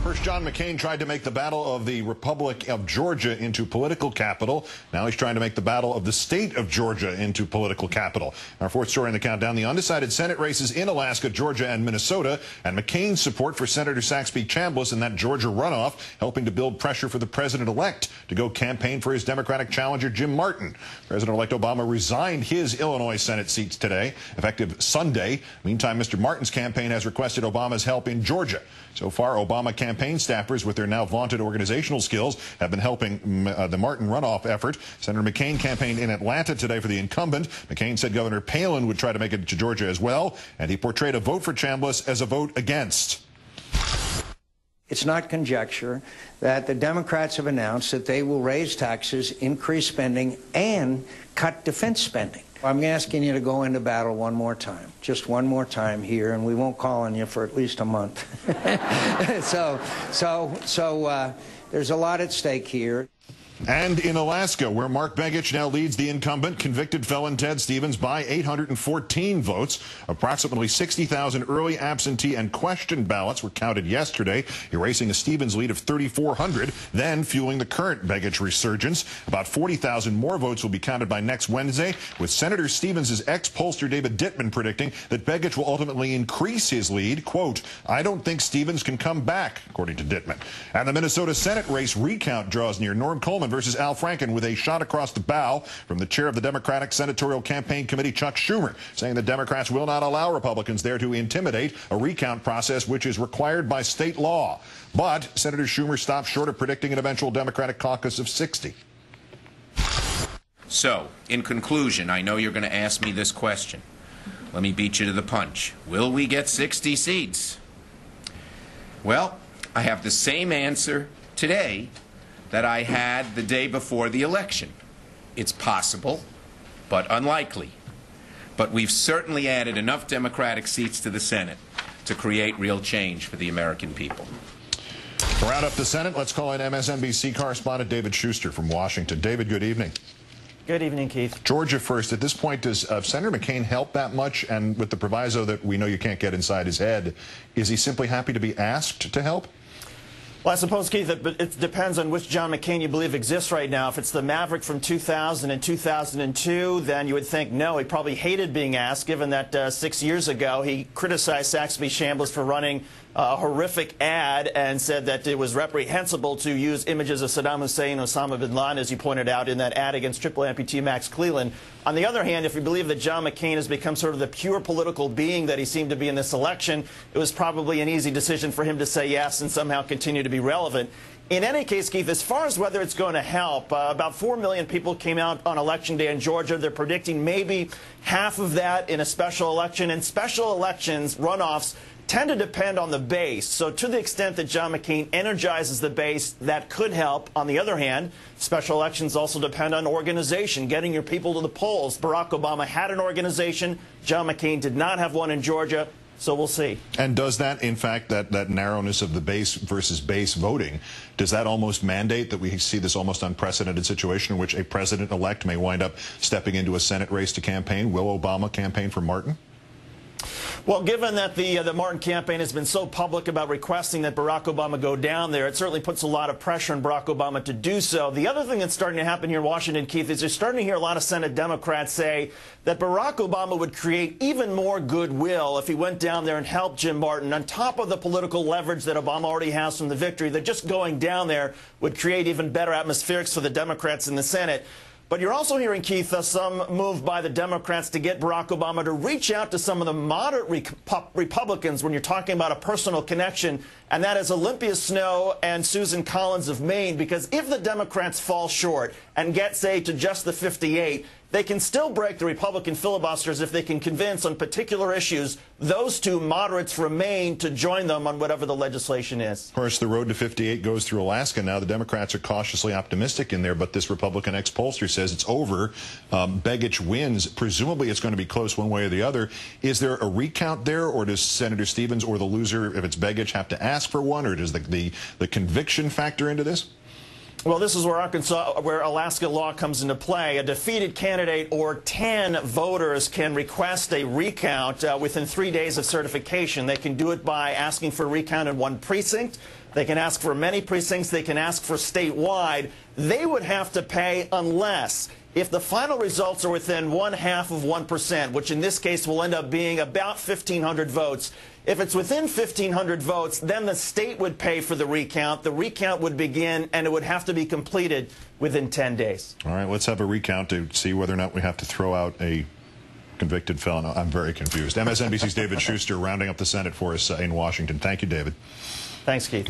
First, John McCain tried to make the battle of the Republic of Georgia into political capital. Now he's trying to make the battle of the state of Georgia into political capital. Our fourth story in the countdown, the undecided Senate races in Alaska, Georgia, and Minnesota, and McCain's support for Senator Saxby Chambliss in that Georgia runoff, helping to build pressure for the president-elect to go campaign for his Democratic challenger, Jim Martin. President-elect Obama resigned his Illinois Senate seats today, effective Sunday. Meantime, Mr. Martin's campaign has requested Obama's help in Georgia. So far, Obama campaign staffers, with their now vaunted organizational skills, have been helping the Martin runoff effort. Senator McCain campaigned in Atlanta today for the incumbent. McCain said Governor Palin would try to make it to Georgia as well, and he portrayed a vote for Chambliss as a vote against. It's not conjecture that the Democrats have announced that they will raise taxes, increase spending, and cut defense spending. I'm asking you to go into battle one more time, just one more time here, and we won't call on you for at least a month. So there's a lot at stake here. And in Alaska, where Mark Begich now leads the incumbent, convicted felon Ted Stevens by 814 votes. Approximately 60,000 early absentee and question ballots were counted yesterday, erasing a Stevens lead of 3,400, then fueling the current Begich resurgence. About 40,000 more votes will be counted by next Wednesday, with Senator Stevens' ex-pollster David Dittman predicting that Begich will ultimately increase his lead. Quote, "I don't think Stevens can come back," according to Dittman. And the Minnesota Senate race recount draws near. Norm Coleman versus Al Franken, with a shot across the bow from the chair of the Democratic Senatorial Campaign Committee, Chuck Schumer, saying the Democrats will not allow Republicans there to intimidate a recount process which is required by state law. But Senator Schumer stopped short of predicting an eventual Democratic caucus of 60. So, in conclusion, I know you're going to ask me this question. Let me beat you to the punch. Will we get 60 seats? Well, I have the same answer today that I had the day before the election. It's possible, but unlikely. But we've certainly added enough Democratic seats to the Senate to create real change for the American people. To round up the Senate, let's call in MSNBC correspondent David Shuster from Washington. David, good evening. Good evening, Keith. Georgia first. At this point, does Senator McCain help that much? And with the proviso that we know you can't get inside his head, is he simply happy to be asked to help? Well, I suppose, Keith, it depends on which John McCain you believe exists right now. If it's the maverick from 2000 and 2002, then you would think, no, he probably hated being asked, given that 6 years ago he criticized Saxby Chambliss for running a horrific ad and said that it was reprehensible to use images of Saddam Hussein and Osama bin Laden, as you pointed out, in that ad against triple amputee Max Cleland. On the other hand, if you believe that John McCain has become sort of the pure political being that he seemed to be in this election, it was probably an easy decision for him to say yes and somehow continue to be relevant. In any case, Keith, as far as whether it's going to help, about 4 million people came out on Election Day in Georgia. They're predicting maybe half of that in a special election. And special elections, runoffs, tend to depend on the base. So to the extent that John McCain energizes the base, that could help. On the other hand, special elections also depend on organization, getting your people to the polls. Barack Obama had an organization. John McCain did not have one in Georgia. So we'll see. And does that, in fact, that narrowness of the base versus base voting, does that almost mandate that we see this almost unprecedented situation in which a president-elect may wind up stepping into a Senate race to campaign? Will Obama campaign for Martin? Well, given that the Martin campaign has been so public about requesting that Barack Obama go down there, it certainly puts a lot of pressure on Barack Obama to do so. The other thing that's starting to happen here in Washington, Keith, is you're starting to hear a lot of Senate Democrats say that Barack Obama would create even more goodwill if he went down there and helped Jim Martin, on top of the political leverage that Obama already has from the victory, that just going down there would create even better atmospherics for the Democrats in the Senate. But you're also hearing, Keith, some move by the Democrats to get Barack Obama to reach out to some of the moderate Republicans when you're talking about a personal connection, and that is Olympia Snowe and Susan Collins of Maine, because if the Democrats fall short and get, say, to just the 58, they can still break the Republican filibusters if they can convince on particular issues those two moderates from Maine to join them on whatever the legislation is. Of course, the road to 58 goes through Alaska. Now the Democrats are cautiously optimistic in there, but this Republican ex-pollster says it's over. Begich wins. Presumably it's going to be close one way or the other. Is there a recount there, or does Senator Stevens or the loser, if it's Begich, have to ask for one, or does the conviction factor into this? Well, this is where Alaska law comes into play. A defeated candidate or 10 voters can request a recount within 3 days of certification. They can do it by asking for a recount in one precinct. They can ask for many precincts. They can ask for statewide. They would have to pay unless, if the final results are within 0.5%, which in this case will end up being about 1,500 votes. If it's within 1,500 votes, then the state would pay for the recount. The recount would begin, and it would have to be completed within 10 days. All right, let's have a recount to see whether or not we have to throw out a convicted felon. I'm very confused. MSNBC's David Shuster rounding up the Senate for us in Washington. Thank you, David. Thanks, Keith.